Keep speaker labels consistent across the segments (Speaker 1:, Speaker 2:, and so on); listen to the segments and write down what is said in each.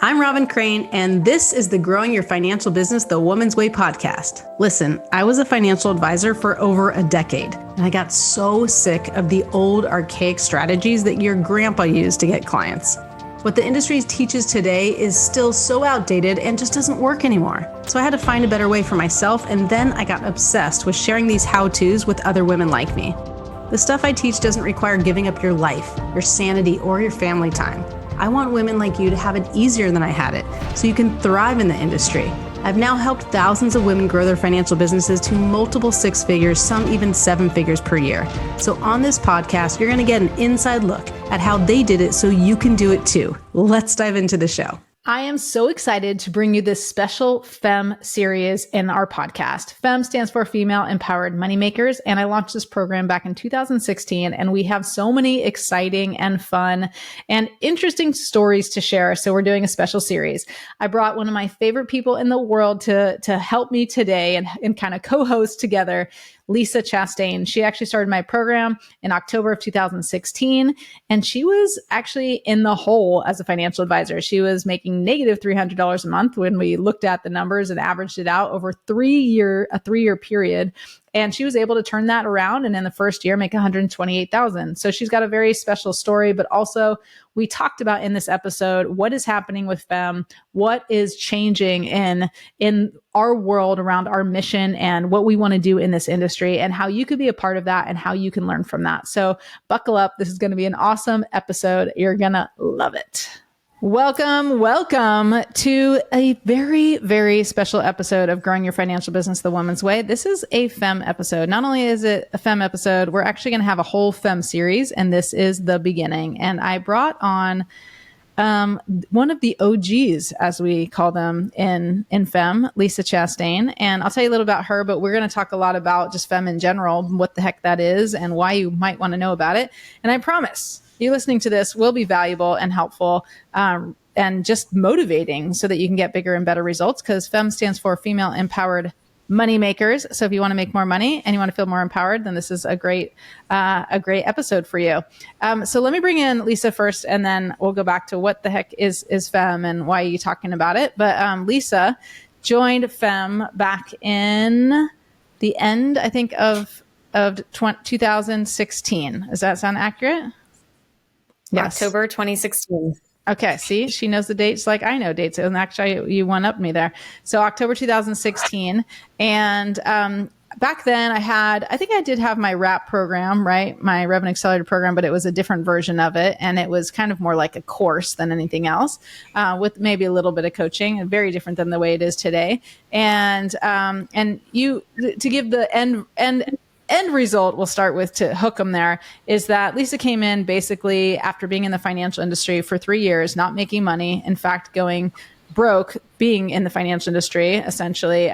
Speaker 1: I'm Robin Crane, and this is the Growing Your Financial Business the Woman's Way podcast. Listen, I was a financial advisor for over a decade, and I got so sick of the old archaic strategies that your grandpa used to get clients. What the industry teaches today is still so outdated and just doesn't work anymore. So I had to find a better way for myself, and then I got obsessed with sharing these how-tos with other women like me. The stuff I teach doesn't require giving up your life, your sanity, or your family time. I want women like you to have it easier than I had it, so you can thrive in the industry. I've now helped thousands of women grow their financial businesses to multiple six figures, some even seven figures per year. So on this podcast, you're going to get an inside look at how they did it so you can do it too. Let's dive into the show. I am so excited to bring you this special FEMM series in our podcast. FEMM stands for Female Empowered Moneymakers, and I launched this program back in 2016, and we have so many exciting and fun and interesting stories to share, so we're doing a special series. I brought one of my favorite people in the world to help me today and kind of co-host together, Lisa Chastain. She actually started my program in October of 2016, and she was actually in the hole as a financial advisor. She was making negative $300 a month when we looked at the numbers and averaged it out over a three-year period. And she was able to turn that around and in the first year make $128,000. So she's got a very special story, but also we talked about in this episode, what is happening with FEMM, what is changing in our world around our mission and what we want to do in this industry and how you could be a part of that and how you can learn from that. So buckle up. This is going to be an awesome episode. You're going to love it. Welcome to a very, very special episode of Growing Your Financial Business the Woman's Way. This is a FEMM episode. Not only is it a FEMM episode, we're actually going to have a whole FEMM series, and this is the beginning. And I brought on one of the OGs, as we call them in FEMM, Lisa Chastain. And I'll tell you a little about her, but we're going to talk a lot about just FEMM in general, what the heck that is and why you might want to know about it. And I promise you listening to this will be valuable and helpful and just motivating so that you can get bigger and better results, because FEMM stands for Female Empowered Moneymakers. So if you want to make more money and you want to feel more empowered, then this is a great episode for you. So let me bring in Lisa first, and then we'll go back to what the heck is FEMM and why are you talking about it. But Lisa joined FEMM back in the end, I think, of 2016. Does that sound accurate? Yes.
Speaker 2: October 2016.
Speaker 1: Okay. See, she knows the dates like I know dates. And actually, you one up me there. So October 2016. And back then I think I did have my RAP program, right? My Revenue Accelerator program, but it was a different version of it. And it was kind of more like a course than anything else, with maybe a little bit of coaching, and very different than the way it is today. And you, to give the end result, we'll start with to hook them there, is that Lisa came in basically after being in the financial industry for 3 years, not making money. In fact, going broke, being in the financial industry, essentially,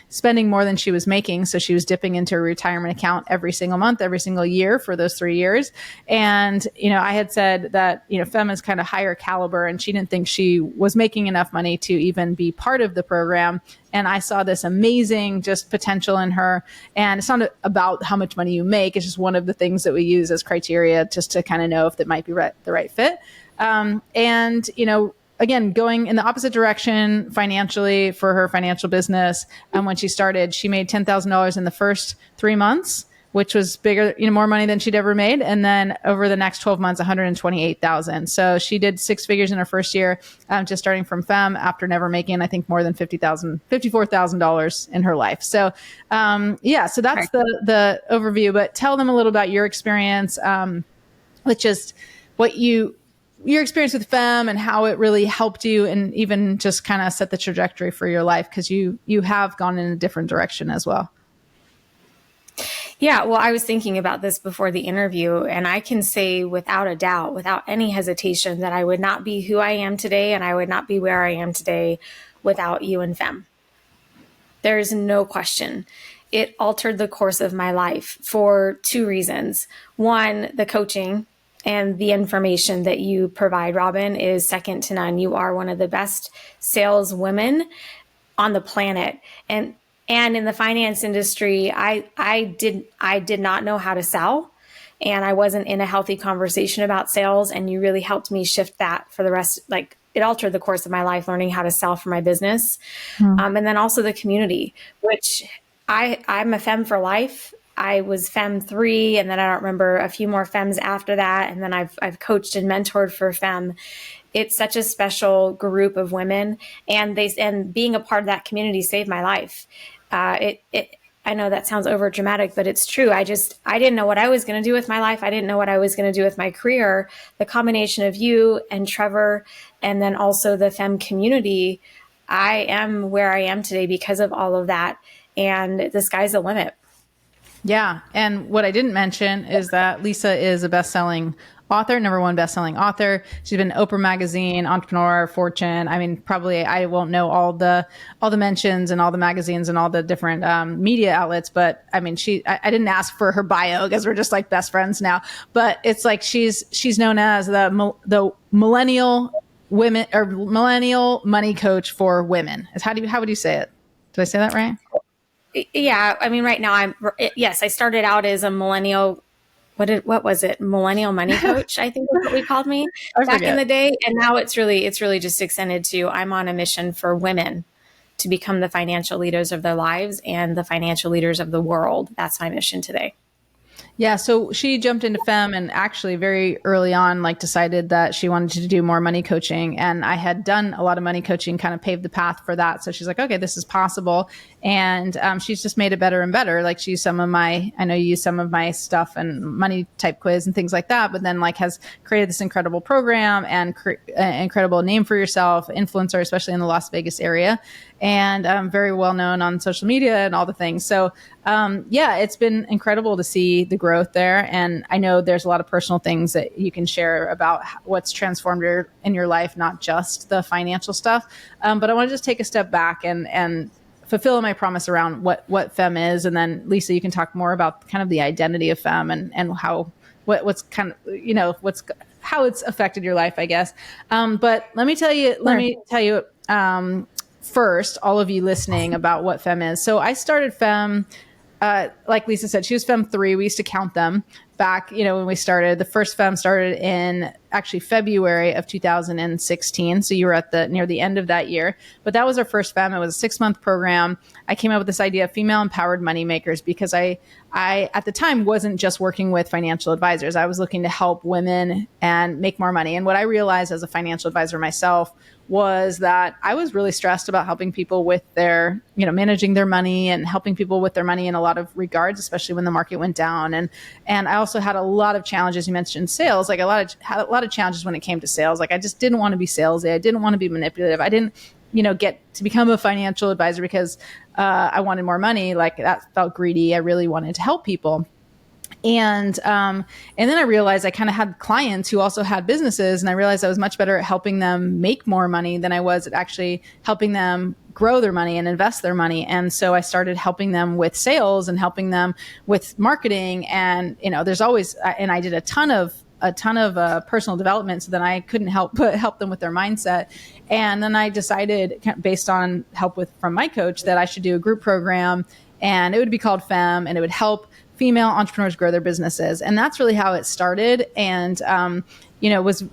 Speaker 1: spending more than she was making. So she was dipping into a retirement account every single month, every single year for those 3 years. And, I had said that, FEMM is kind of higher caliber, and she didn't think she was making enough money to even be part of the program. And I saw this amazing just potential in her. And it's not about how much money you make. It's just one of the things that we use as criteria just to kind of know if it might be the right fit. Again, going in the opposite direction financially for her financial business. And when she started, she made $10,000 in the first 3 months, which was bigger, more money than she'd ever made. And then over the next 12 months, $128,000. So she did six figures in her first year, just starting from FEMM after never making, I think, more than $54,000 in her life. So, so that's the overview. But tell them a little about your experience, with just your experience with FEMM and how it really helped you, and even just kind of set the trajectory for your life, because you have gone in a different direction as well.
Speaker 2: Yeah, well, I was thinking about this before the interview, and I can say without a doubt, without any hesitation, that I would not be who I am today, and I would not be where I am today without you and FEMM. There is no question. It altered the course of my life for two reasons. One, the coaching and the information that you provide, Robin, is second to none. You are one of the best sales women on the planet. And in the finance industry, I did not know how to sell, and I wasn't in a healthy conversation about sales. And you really helped me shift that for the rest. Like, it altered the course of my life, learning how to sell for my business. And then also the community, which I'm a FEMM for life. I was FEMM 3, and then I don't remember a few more FEMMs after that. And then I've coached and mentored for FEMM. It's such a special group of women, and being a part of that community saved my life. I know that sounds over dramatic, but it's true. I didn't know what I was going to do with my life. I didn't know what I was going to do with my career. The combination of you and Trevor, and then also the FEMM community, I am where I am today because of all of that. And the sky's the limit.
Speaker 1: Yeah. And what I didn't mention is that Lisa is a best-selling author, #1 best-selling author. She's been Oprah Magazine, Entrepreneur, Fortune. I mean, probably I won't know all the mentions and all the magazines and all the different media outlets, but I mean, I didn't ask for her bio because we're just like best friends now. But it's like she's known as the millennial women, or millennial money coach for women. How would you say it? Did I say that right?
Speaker 2: Yeah. I mean, right now I started out as a millennial. What was it? Millennial money coach, I think is what we called me back in the day. And now it's really just extended to, I'm on a mission for women to become the financial leaders of their lives and the financial leaders of the world. That's my mission today.
Speaker 1: Yeah, so she jumped into FEMM and actually very early on, like, decided that she wanted to do more money coaching. And I had done a lot of money coaching, kind of paved the path for that. So she's like, okay, this is possible. And she's just made it better and better. Like, she used I know you use some of my stuff and money type quiz and things like that, but then like has created this incredible program and incredible name for yourself, influencer, especially in the Las Vegas area, and very well known on social media and all the things. So yeah, it's been incredible to see the growth there. And I know there's a lot of personal things that you can share about what's transformed in your life, not just the financial stuff. But I want to just take a step back and fulfill my promise around what FEMM is. And then Lisa, you can talk more about kind of the identity of FEMM and how, what's kind of, how it's affected your life, I guess. But let me tell you, first, all of you listening, about what FEMM is. So I started FEMM, like Lisa said, she was FEMM 3. We used to count them back, when we started. The first FEMM started in actually February of 2016. So you were near the end of that year. But that was our first FEMM. It was a 6-month program. I came up with this idea of female empowered moneymakers because I at the time wasn't just working with financial advisors. I was looking to help women and make more money. And what I realized as a financial advisor myself was that I was really stressed about helping people with their, managing their money and helping people with their money in a lot of regards, especially when the market went down. And I also had a lot of challenges. You mentioned sales, like had a lot of challenges when it came to sales. Like, I just didn't want to be salesy. I didn't want to be manipulative. I didn't, get to become a financial advisor because I wanted more money. Like, that felt greedy. I really wanted to help people. And then I realized I kind of had clients who also had businesses, and I realized I was much better at helping them make more money than I was at actually helping them grow their money and invest their money. And so I started helping them with sales and helping them with marketing. And, there's always, and I did a ton of personal development so that I couldn't help them with their mindset. And then I decided, based on help from my coach, that I should do a group program, and it would be called FEMM, and it would help female entrepreneurs grow their businesses. And that's really how it started. And, was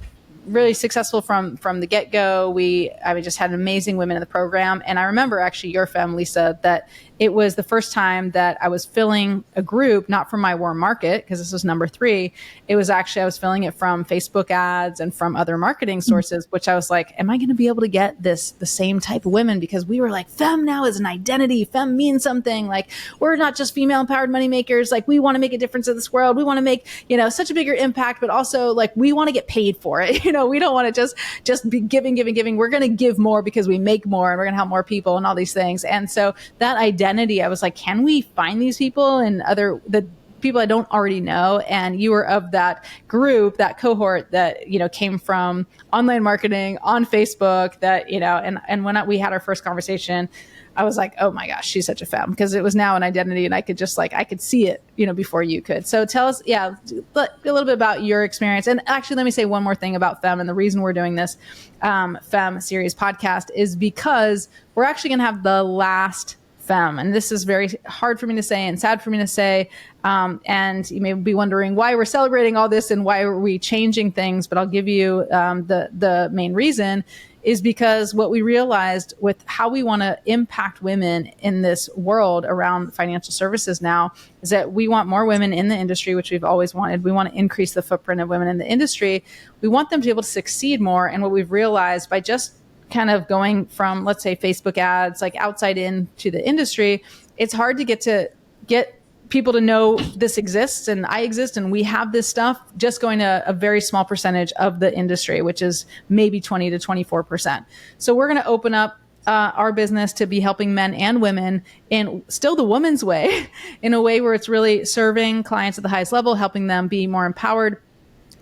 Speaker 1: really successful from the get-go. I just had amazing women in the program. And I remember actually your FEMM, Lisa, that it was the first time that I was filling a group, not from my warm market, because this was number 3. It was actually, I was filling it from Facebook ads and from other marketing sources, which I was like, am I going to be able to get the same type of women? Because we were like, FEMM now is an identity. FEMM means something. Like, we're not just female empowered money makers. Like, we want to make a difference in this world. We want to make, such a bigger impact, but also like, we want to get paid for it. We don't want to just be giving. We're going to give more because we make more, and we're going to help more people and all these things. And so that identity, I was like, can we find these people and the people I don't already know? And you were of that group, that cohort that, came from online marketing on Facebook, that, and when we had our first conversation, I was like, oh my gosh, she's such a femme, because it was now an identity, and I could just I could see it, before you could. So tell us, a little bit about your experience. And actually, let me say one more thing about FEMM. And the reason we're doing this FEMM series podcast is because we're actually going to have the last FEMM. And this is very hard for me to say and sad for me to say. And you may be wondering why we're celebrating all this and why are we changing things. But I'll give you the main reason is because what we realized with how we want to impact women in this world around financial services now is that we want more women in the industry, which we've always wanted. We want to increase the footprint of women in the industry. We want them to be able to succeed more. And what we've realized by just kind of going from, let's say, Facebook ads, like outside in to the industry, it's hard to get people to know this exists and I exist and we have this stuff, just going to a very small percentage of the industry, which is maybe 20 to 24%. So we're going to open up our business to be helping men and women in still the woman's way, in a way where it's really serving clients at the highest level, helping them be more empowered,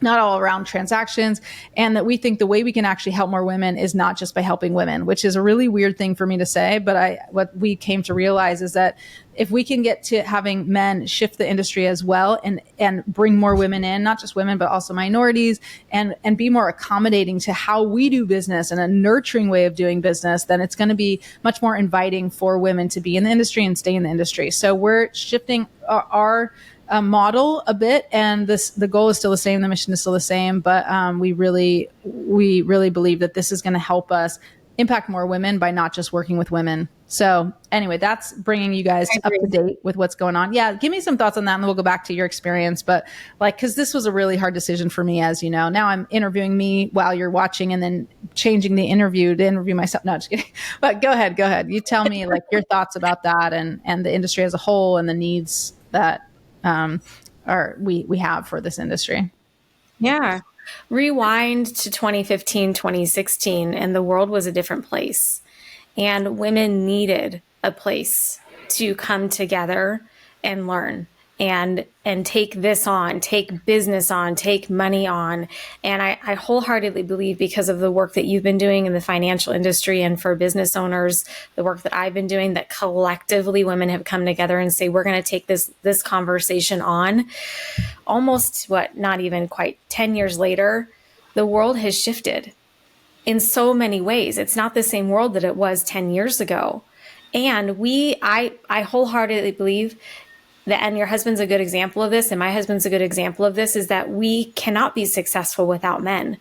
Speaker 1: not all around transactions. And that we think the way we can actually help more women is not just by helping women, which is a really weird thing for me to say. But what we came to realize is that if we can get to having men shift the industry as well and bring more women in, not just women, but also minorities, and be more accommodating to how we do business and a nurturing way of doing business, then it's going to be much more inviting for women to be in the industry and stay in the industry. So we're shifting our model a bit, and the goal is still the same, the mission is still the same, but we really believe that this is going to help us impact more women by not just working with women. So anyway, that's bringing you guys up to date with what's going on. Yeah, give me some thoughts on that, and then we'll go back to your experience. But because this was a really hard decision for me, as you know. Now I'm interviewing me while you're watching, and then changing the interview to interview myself. No, just kidding. But go ahead. You tell me your thoughts about that and the industry as a whole and the needs that we have for this industry.
Speaker 2: Yeah. Rewind to 2015, 2016, and the world was a different place. And women needed a place to come together and learn and take this on, take business on, take money on. And I wholeheartedly believe, because of the work that you've been doing in the financial industry and for business owners, the work that I've been doing, that collectively women have come together and say, we're going to take this conversation on. Almost, not even quite 10 years later, the world has shifted in so many ways. It's not the same world that it was 10 years ago. And I wholeheartedly believe that, and your husband's a good example of this, and my husband's a good example of this, is that we cannot be successful without men.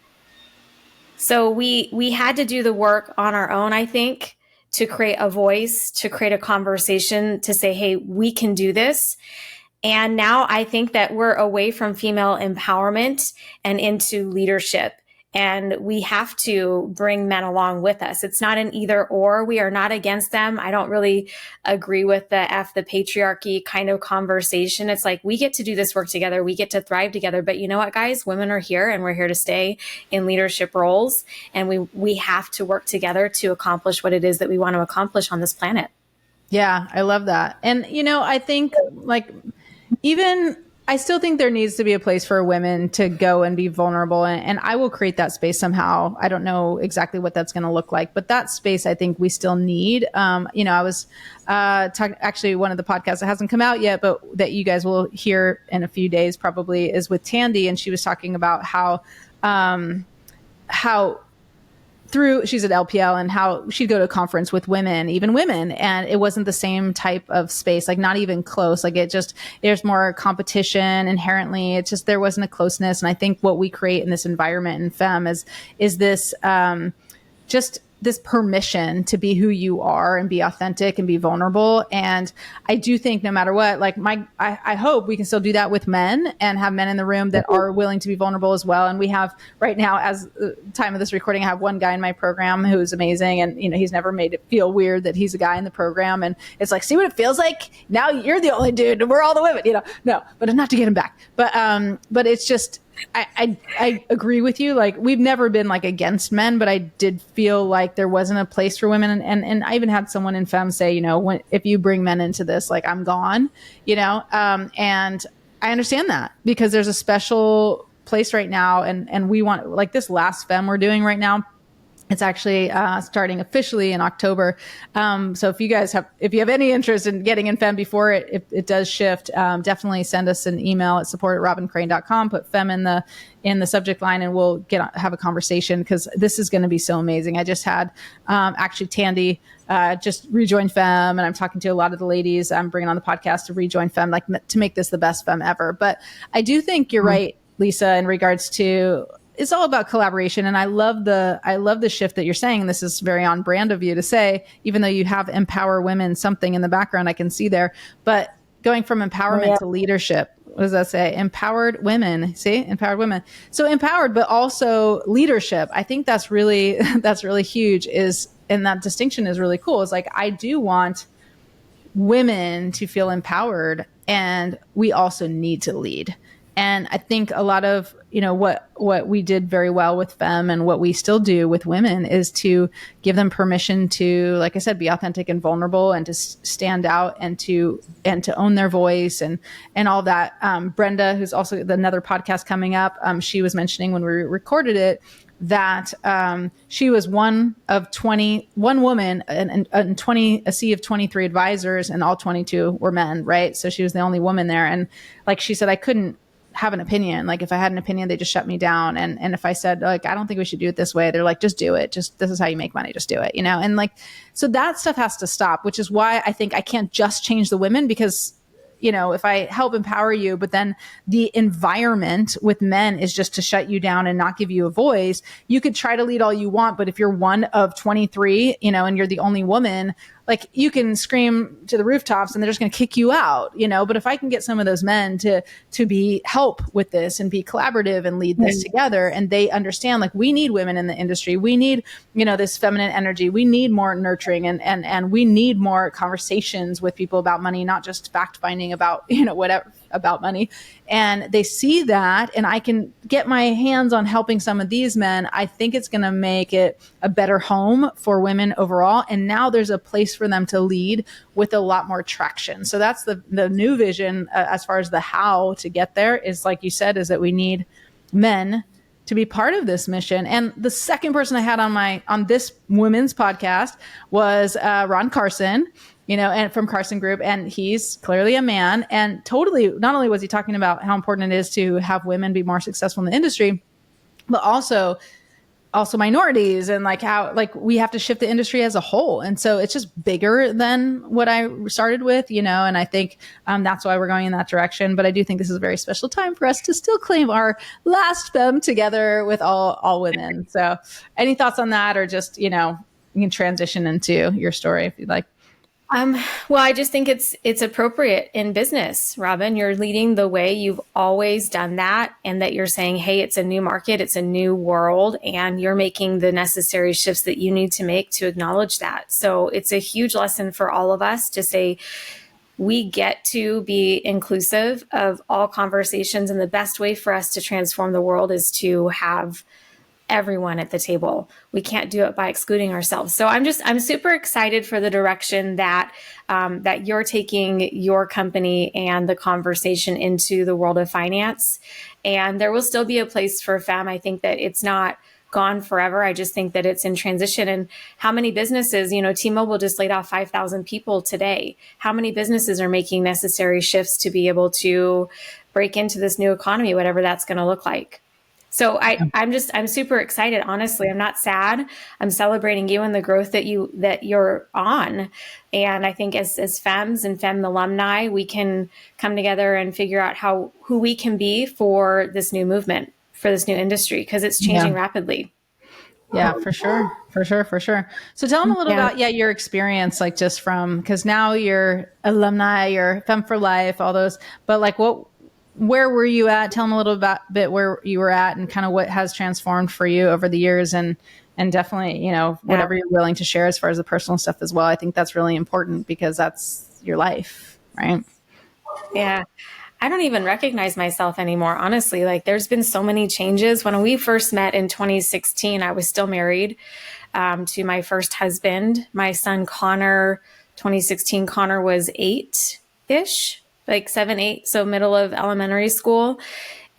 Speaker 2: So we had to do the work on our own, I think, to create a voice, to create a conversation, to say, hey, we can do this. And now I think that we're away from female empowerment and into leadership. And we have to bring men along with us. It's not an either or. We are not against them. I don't really agree with the patriarchy kind of conversation. It's like, we get to do this work together. We get to thrive together. But you know what, guys? Women are here, and we're here to stay in leadership roles. And we have to work together to accomplish what it is that we want to accomplish on this planet.
Speaker 1: Yeah, I love that. And, I think I still think there needs to be a place for women to go and be vulnerable. And I will create that space somehow. I don't know exactly what that's going to look like, but that space I think we still need. I was actually, one of the podcasts that hasn't come out yet, but that you guys will hear in a few days probably, is with Tandy. And she was talking about how she's at LPL, and how she'd go to a conference with women, even women, and it wasn't the same type of space, not even close. There's more competition inherently. It's just, there wasn't a closeness. And I think what we create in this environment in FEMM is this, just this permission to be who you are and be authentic and be vulnerable. And I do think no matter what, I hope we can still do that with men, and have men in the room that are willing to be vulnerable as well. And we have right now, as the time of this recording, I have one guy in my program who's amazing. And, he's never made it feel weird that he's a guy in the program. And it's like, see what it feels like? Now you're the only dude and we're all the women, no, but not to get him back. But it's just, I agree with you. We've never been against men, but I did feel like there wasn't a place for women. And I even had someone in FEMM say, if you bring men into this, I'm gone, and I understand that, because there's a special place right now. And we want, this last FEMM we're doing right now, it's actually starting officially in October. So if you have any interest in getting in FEMM before it does shift, definitely send us an email at support@robincrane.com. Put FEMM in the subject line, and we'll have a conversation, because this is going to be so amazing. I just had actually Tandy just rejoin FEMM, and I'm talking to a lot of the ladies I'm bringing on the podcast to rejoin FEMM, to make this the best FEMM ever. But I do think you're right, Lisa, in regards to
Speaker 3: it's all about collaboration. And I love the shift that you're saying. This is very on brand of you to say, even though you have empower women, something in the background I can see there, but going from empowerment to leadership. What does that say? Empowered women. See, empowered women. So empowered, but also leadership. I think that's really huge. And that distinction is really cool. It's like, I do want women to feel empowered, and we also need to lead. And I think a lot of, what we did very well with FEMM and what we still do with women is to give them permission to, like I said, be authentic and vulnerable, and to stand out, and to own their voice, and all that. Brenda, who's also another podcast coming up, she was mentioning when we recorded it that she was one woman and a sea of 23 advisors, and all 22 were men, right? So she was the only woman there. And like she said, I couldn't have an opinion. Like if I had an opinion, they just shut me down. And if I said, like, I don't think we should do it this way, they're like, just do it. This is how you make money. Just do it, And like, so that stuff has to stop, which is why I think I can't just change the women, because if I help empower you, but then the environment with men is just to shut you down and not give you a voice, you could try to lead all you want. But if you're one of 23, and you're the only woman, like, you can scream to the rooftops and they're just going to kick you out, But if I can get some of those men to help with this and be collaborative and lead this together, and they understand, like, we need women in the industry. We need, this feminine energy. We need more nurturing, and we need more conversations with people about money, not just fact finding about, whatever about money. And they see that, and I can get my hands on helping some of these men. I think it's going to make it a better home for women overall. And now there's a place for them to lead with a lot more traction. So that's the new vision, as far as the how to get there, is, like you said, is that we need men to be part of this mission. And the second person I had on this women's podcast was Ron Carson, and from Carson Group. And he's clearly a man, and totally, not only was he talking about how important it is to have women be more successful in the industry, but also minorities, and like how, like, we have to shift the industry as a whole. And so it's just bigger than what I started with, and I think that's why we're going in that direction. But I do think this is a very special time for us to still claim our last FEMM together with all women. So any thoughts on that, or just, you can transition into your story if you'd like.
Speaker 2: Well, I just think it's appropriate in business, Robin. You're leading the way. You've always done that, and that you're saying, hey, it's a new market, it's a new world, and you're making the necessary shifts that you need to make to acknowledge that. So it's a huge lesson for all of us to say, we get to be inclusive of all conversations, and the best way for us to transform the world is to have everyone at the table. We can't do it by excluding ourselves. So I'm super excited for the direction that you're taking your company and the conversation into the world of finance. And there will still be a place for FEMM. I think that it's not gone forever. I just think that it's in transition. And how many businesses, T-Mobile just laid off 5,000 people today. How many businesses are making necessary shifts to be able to break into this new economy, whatever that's going to look like? So I'm super excited. Honestly, I'm not sad. I'm celebrating you and the growth that you're on. And I think as FEMMs and FEMM alumni, we can come together and figure out who we can be for this new movement, for this new industry, because it's changing rapidly.
Speaker 3: Yeah, for sure. So tell them a little about your experience, like, just from, because now you're alumni, you're FEMM for life, all those, but like, where were you at? Tell them a little bit where you were at, and kind of what has transformed for you over the years, and definitely, whatever you're willing to share as far as the personal stuff as well. I think that's really important, because that's your life, right?
Speaker 2: Yeah. I don't even recognize myself anymore, honestly. Like, there's been so many changes. When we first met in 2016, I was still married to my first husband. My son, Connor, 2016, Connor was 8-ish. Like 7, 8, so middle of elementary school.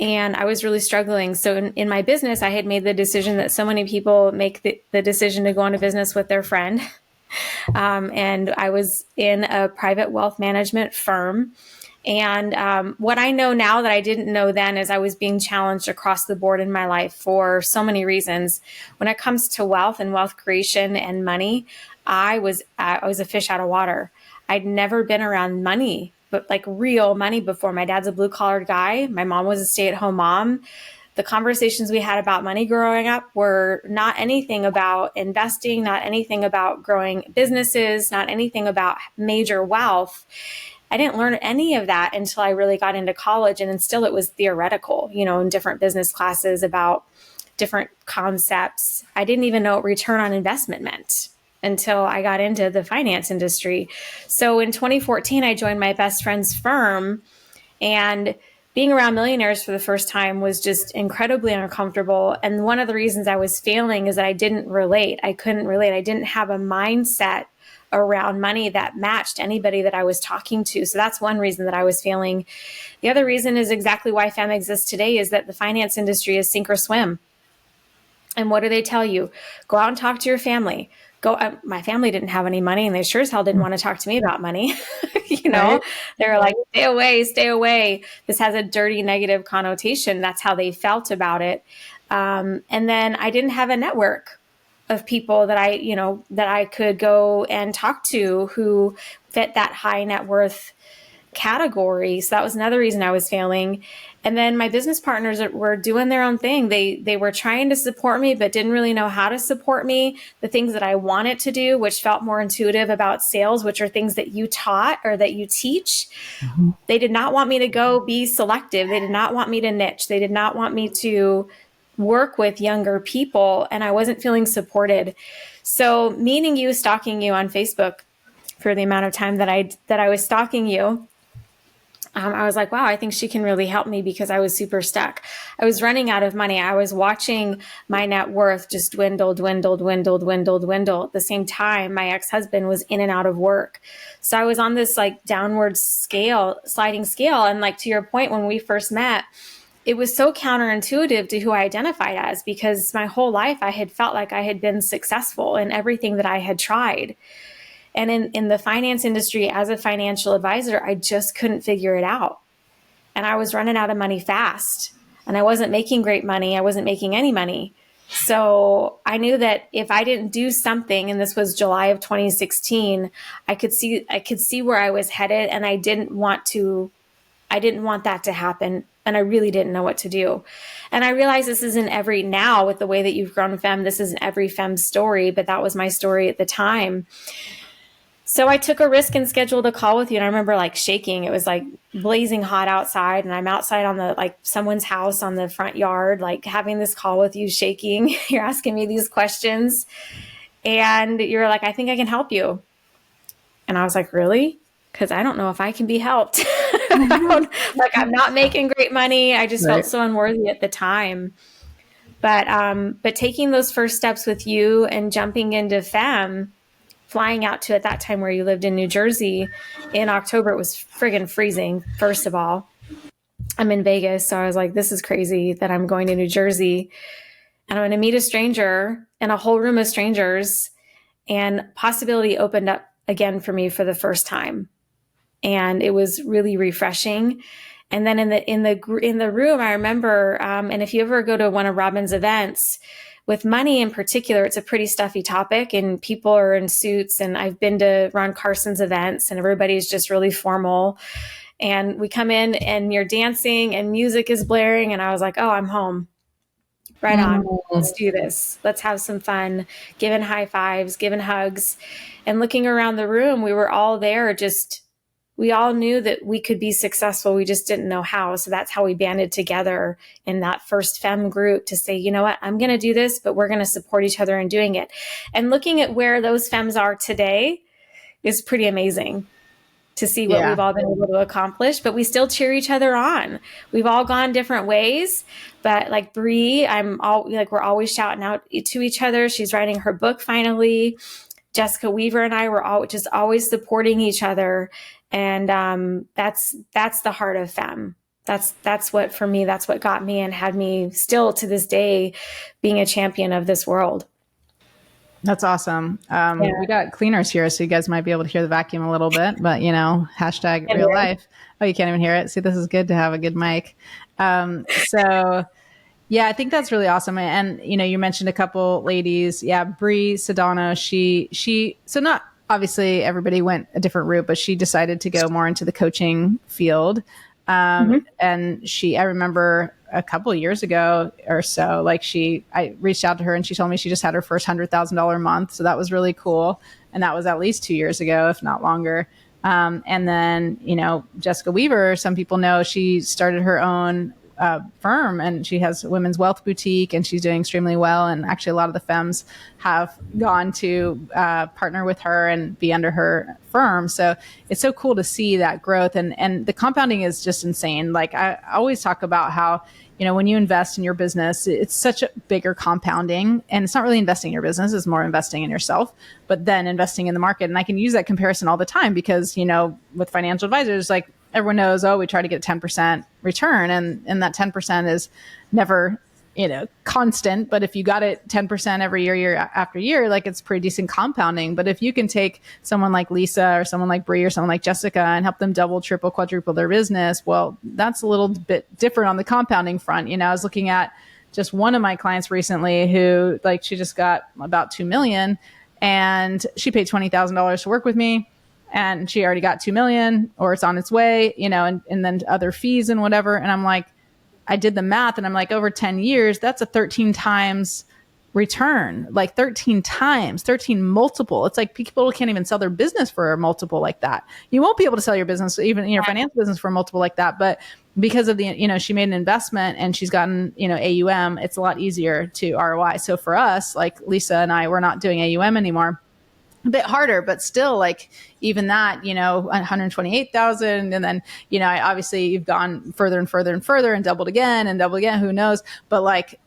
Speaker 2: And I was really struggling. So in my business, I had made the decision that so many people make the decision to go into business with their friend. And I was in a private wealth management firm. And what I know now that I didn't know then is I was being challenged across the board in my life for so many reasons. When it comes to wealth and wealth creation and money, I was a fish out of water. I'd never been around money, but like real money before. My dad's a blue collar guy. My mom was a stay-at-home mom. The conversations we had about money growing up were not anything about investing, not anything about growing businesses, not anything about major wealth. I didn't learn any of that until I really got into college. And then still it was theoretical, in different business classes about different concepts. I didn't even know what return on investment meant until I got into the finance industry. So in 2014, I joined my best friend's firm, and being around millionaires for the first time was just incredibly uncomfortable. And one of the reasons I was failing is that I didn't relate. I couldn't relate. I didn't have a mindset around money that matched anybody that I was talking to. So that's one reason that I was failing. The other reason is exactly why FEMM exists today, is that the finance industry is sink or swim. And what do they tell you? Go out and talk to your family. My family didn't have any money, and they sure as hell didn't want to talk to me about money. Right. They were like, stay away, stay away. This has a dirty, negative connotation. That's how they felt about it. And then I didn't have a network of people that I could go and talk to who fit that high net worth category. So that was another reason I was failing. And then my business partners were doing their own thing. They were trying to support me, but didn't really know how to support me. The things that I wanted to do, which felt more intuitive about sales, which are things that you taught or that you teach. Mm-hmm. They did not want me to go be selective. They did not want me to niche. They did not want me to work with younger people, and I wasn't feeling supported. So meeting you, stalking you on Facebook for the amount of time that I was stalking you, I was like, wow, I think she can really help me, because I was super stuck. I was running out of money. I was watching my net worth just dwindle. At the same time, my ex-husband was in and out of work. So I was on this like downward sliding scale. And like to your point, when we first met, it was so counterintuitive to who I identified as, because my whole life I had felt like I had been successful in everything that I had tried. And in the finance industry, as a financial advisor, I just couldn't figure it out. And I was running out of money fast, and I wasn't making great money. I wasn't making any money. So I knew that if I didn't do something, and this was July of 2016, I could see where I was headed, and I didn't want that to happen. And I really didn't know what to do. And I realize this isn't now with the way that you've grown FEMM, this isn't every FEMM story, but that was my story at the time. So I took a risk and scheduled a call with you. And I remember like shaking. It was like blazing hot outside. And I'm outside on someone's house on the front yard, like having this call with you, shaking. You're asking me these questions. And you're like, I think I can help you. And I was like, really? Because I don't know if I can be helped. I'm not making great money. I just felt so unworthy at the time. But taking those first steps with you and jumping into FEMM, flying out to, at that time where you lived in New Jersey in October, it was friggin' freezing. First of all, I'm in Vegas. So I was like, this is crazy that I'm going to New Jersey and I'm going to meet a stranger in a whole room of strangers, and possibility opened up again for me for the first time. And it was really refreshing. And then in the room, I remember, and if you ever go to one of Robin's events, with money in particular, it's a pretty stuffy topic, and people are in suits. And I've been to Ron Carson's events, and everybody's just really formal. And we come in, and you're dancing, and music is blaring, and I was like, oh, I'm home. Right on. Let's do this. Let's have some fun, giving high fives, giving hugs, and looking around the room. We were all there, we all knew that we could be successful. We just didn't know how. So that's how we banded together in that first FEMM group to say, you know what, I'm going to do this, but we're going to support each other in doing it. And looking at where those FEMMs are today is pretty amazing to see what we've all been able to accomplish, but we still cheer each other on. We've all gone different ways, but like Bree, we're always shouting out to each other. She's writing her book finally. Jessica Weaver and I were always supporting each other. And that's the heart of FEMM. That's what, for me, that's what got me and had me still to this day being a champion of this world.
Speaker 3: That's awesome. We got cleaners here, so you guys might be able to hear the vacuum a little bit, but hashtag real life. Oh, you can't even hear it. See, this is good to have a good mic. So yeah, I think that's really awesome. And, you mentioned a couple ladies. Yeah. Bree Sedano, so not, obviously everybody went a different route, but she decided to go more into the coaching field. And I remember a couple of years ago or so, like I reached out to her and she told me she just had her first $100,000 month. So that was really cool. And that was at least 2 years ago, if not longer. And then, Jessica Weaver, some people know, she started her own firm, and she has a women's wealth boutique, and she's doing extremely well. And actually a lot of the FEMMs have gone to partner with her and be under her firm. So it's so cool to see that growth, and the compounding is just insane. Like I always talk about how, when you invest in your business, it's such a bigger compounding, and it's not really investing in your business, it's more investing in yourself, but then investing in the market. And I can use that comparison all the time because, with financial advisors, like everyone knows, we try to get a 10% return, and that 10% is never, constant. But if you got it 10% every year after year, like it's pretty decent compounding. But if you can take someone like Lisa or someone like Bree or someone like Jessica and help them double, triple, quadruple their business, well, that's a little bit different on the compounding front. I was looking at just one of my clients recently who, like, she just got about 2 million, and she paid $20,000 to work with me. And she already got 2 million, or it's on its way, and then other fees and whatever. And I'm like, I did the math, and I'm like, over 10 years, that's a 13 times return, like 13 times, 13 multiple. It's like people can't even sell their business for a multiple like that. You won't be able to sell your business, even your financial business, for a multiple like that. But because of the, she made an investment and she's gotten, AUM, it's a lot easier to ROI. So for us, like Lisa and I, we're not doing AUM anymore. A bit harder, but still, like, even that, 128,000. And then, obviously you've gone further and further and further and doubled again, who knows? But like,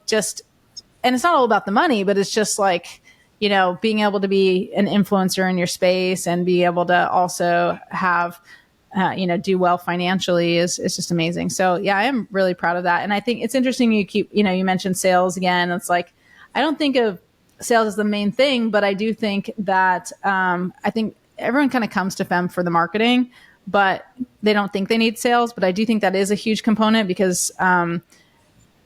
Speaker 3: and it's not all about the money, but it's just like, being able to be an influencer in your space and be able to also have, do well financially is just amazing. So yeah, I am really proud of that. And I think it's interesting. You mentioned sales again. It's like, I don't think of sales is the main thing, but I do think that I think everyone kind of comes to FEMM for the marketing, but they don't think they need sales. But I do think that is a huge component because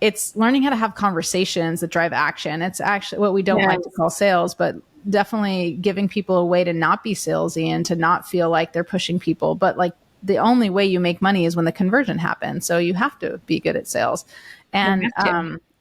Speaker 3: it's learning how to have conversations that drive action. It's actually what we don't like to call sales, but definitely giving people a way to not be salesy and to not feel like they're pushing people. But like the only way you make money is when the conversion happens. So you have to be good at sales. And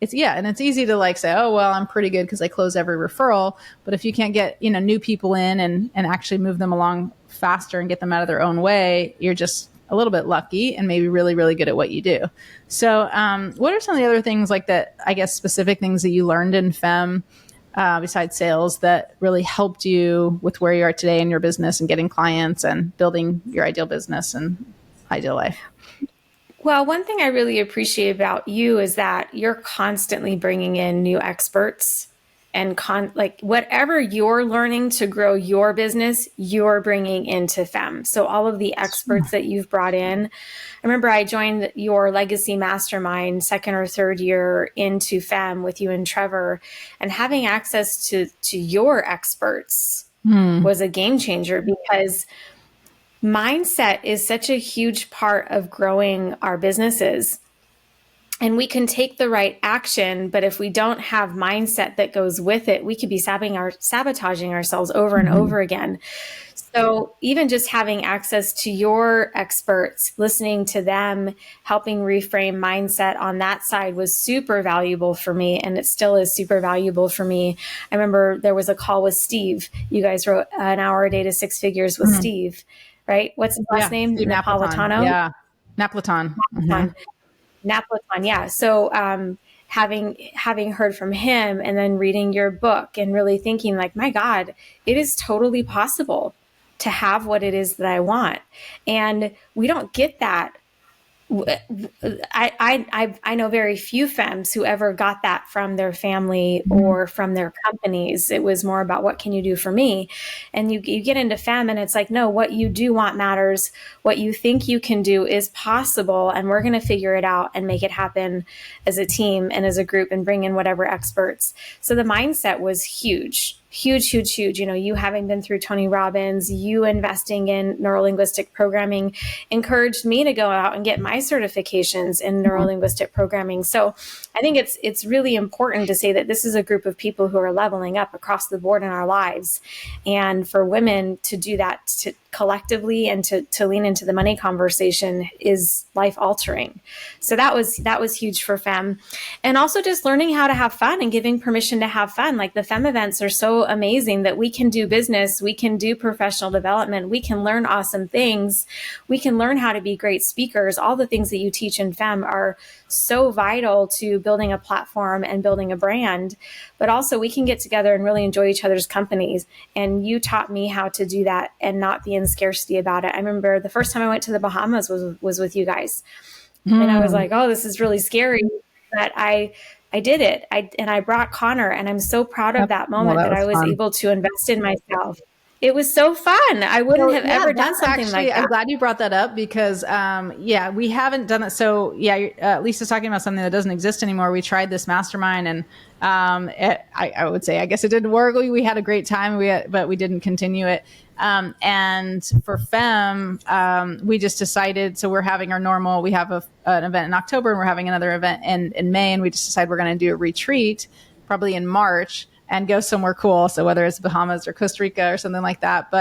Speaker 3: it's easy to like say, oh, well, I'm pretty good because I close every referral. But if you can't get, new people in and actually move them along faster and get them out of their own way, you're just a little bit lucky and maybe really, really good at what you do. So what are some of the other things like that, I guess, specific things that you learned in FEMM besides sales that really helped you with where you are today in your business and getting clients and building your ideal business and ideal life?
Speaker 2: Well, one thing I really appreciate about you is that you're constantly bringing in new experts and like whatever you're learning to grow your business, you're bringing into FEMM. So all of the experts that you've brought in, I remember I joined your Legacy Mastermind second or third year into FEMM with you and Trevor, and having access to your experts was a game changer because mindset is such a huge part of growing our businesses. And we can take the right action, but if we don't have mindset that goes with it, we could be sabotaging ourselves over and over again. So even just having access to your experts, listening to them, helping reframe mindset on that side was super valuable for me. And it still is super valuable for me. I remember there was a call with Steve. You guys wrote an hour a day to six figures with Steve, right? What's his last name?
Speaker 3: Steve
Speaker 2: Napolitano?
Speaker 3: Yeah. Napolitano.
Speaker 2: Napolitano, yeah. So having heard from him and then reading your book and really thinking like, my God, it is totally possible to have what it is that I want. And we don't get that. I know very few femmes who ever got that from their family or from their companies. It was more about what can you do for me? And you get into FEMM and it's like, no, what you do want matters. What you think you can do is possible. And we're going to figure it out and make it happen as a team and as a group and bring in whatever experts. So the mindset was huge. huge, huge, huge. You having been through Tony Robbins, you investing in neurolinguistic programming encouraged me to go out and get my certifications in neurolinguistic programming. So I think it's really important to say that this is a group of people who are leveling up across the board in our lives. And for women to do that collectively and to lean into the money conversation is life altering. So that was huge for FEMM. And also just learning how to have fun and giving permission to have fun. Like the FEMM events are so amazing that we can do business, we can do professional development, we can learn awesome things, we can learn how to be great speakers. All the things that you teach in FEMM are so vital to building a platform and building a brand, but also we can get together and really enjoy each other's companies. And you taught me how to do that and not be in scarcity about it. I remember the first time I went to the Bahamas was with you guys. And I was like, oh, this is really scary. But I did it. I brought Connor, and I'm so proud of that moment that I was able to invest in myself. It was so fun. I wouldn't have ever done something like that.
Speaker 3: I'm glad you brought that up because, we haven't done it. So Lisa's talking about something that doesn't exist anymore. We tried this mastermind and I would say, I guess it didn't work. We had a great time, but we didn't continue it. And for FEMM, we just decided, so we're having we have an event in October and we're having another event in May. And we just decided we're going to do a retreat probably in March and go somewhere cool. So whether it's Bahamas or Costa Rica or something like that.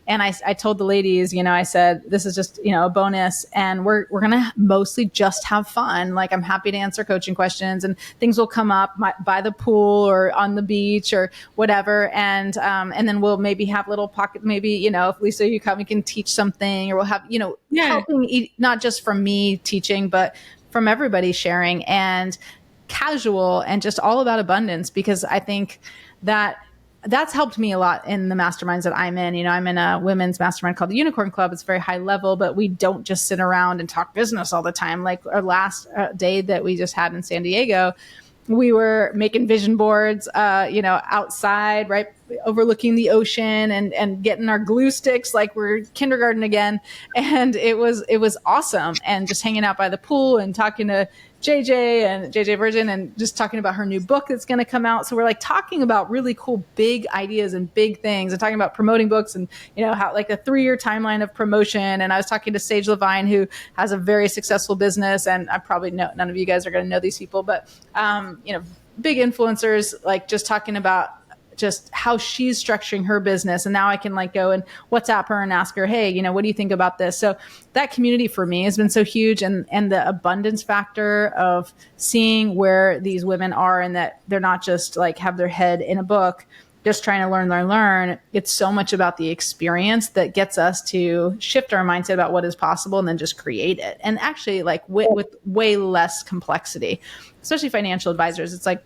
Speaker 3: And I told the ladies, I said, this is just, a bonus and we're going to mostly just have fun. Like I'm happy to answer coaching questions and things will come up by the pool or on the beach or whatever. And then we'll maybe have little pocket, maybe, if Lisa, you come, we can teach something or we'll have, helping not just from me teaching, but from everybody sharing and casual and just all about abundance, because I think that's helped me a lot in the masterminds that I'm in. I'm in a women's mastermind called the Unicorn Club. It's very high level, but we don't just sit around and talk business all the time. Like our last day that we just had in San Diego, we were making vision boards, outside, right, overlooking the ocean and getting our glue sticks like we're kindergarten again. And it was awesome. And just hanging out by the pool and talking to JJ Virgin and just talking about her new book that's going to come out. So we're like talking about really cool, big ideas and big things and talking about promoting books and, how like a 3-year timeline of promotion. And I was talking to Sage Levine, who has a very successful business. And I probably know none of you guys are going to know these people, but, big influencers, like just talking about just how she's structuring her business. And now I can like go and WhatsApp her and ask her, hey, what do you think about this? So that community for me has been so huge. And the abundance factor of seeing where these women are and that they're not just like have their head in a book, just trying to learn. It's so much about the experience that gets us to shift our mindset about what is possible and then just create it. And actually like with way less complexity, especially financial advisors. It's like,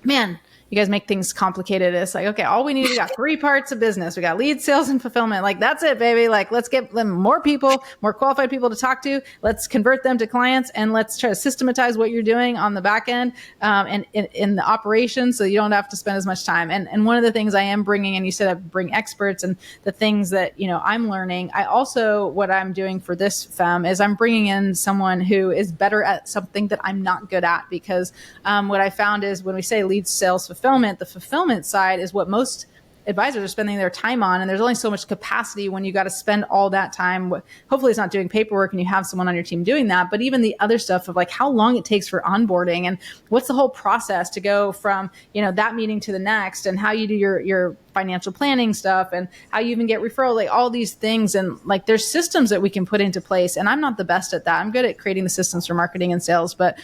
Speaker 3: man, you guys make things complicated. It's like, okay, all we got 3 parts of business. We got lead, sales, and fulfillment. Like, that's it, baby. Like, let's get them more people, more qualified people to talk to. Let's convert them to clients and let's try to systematize what you're doing on the back end and in the operations so you don't have to spend as much time. And one of the things I am bringing, and you said I bring experts and the things that, I'm learning. I also, what I'm doing for this FEMM is I'm bringing in someone who is better at something that I'm not good at, because what I found is when we say lead, sales, fulfillment, the fulfillment side is what most advisors are spending their time on. And there's only so much capacity when you got to spend all that time. Hopefully it's not doing paperwork and you have someone on your team doing that, but even the other stuff of like how long it takes for onboarding and what's the whole process to go from, that meeting to the next, and how you do your financial planning stuff and how you even get referral, like all these things. And like, there's systems that we can put into place. And I'm not the best at that. I'm good at creating the systems for marketing and sales, but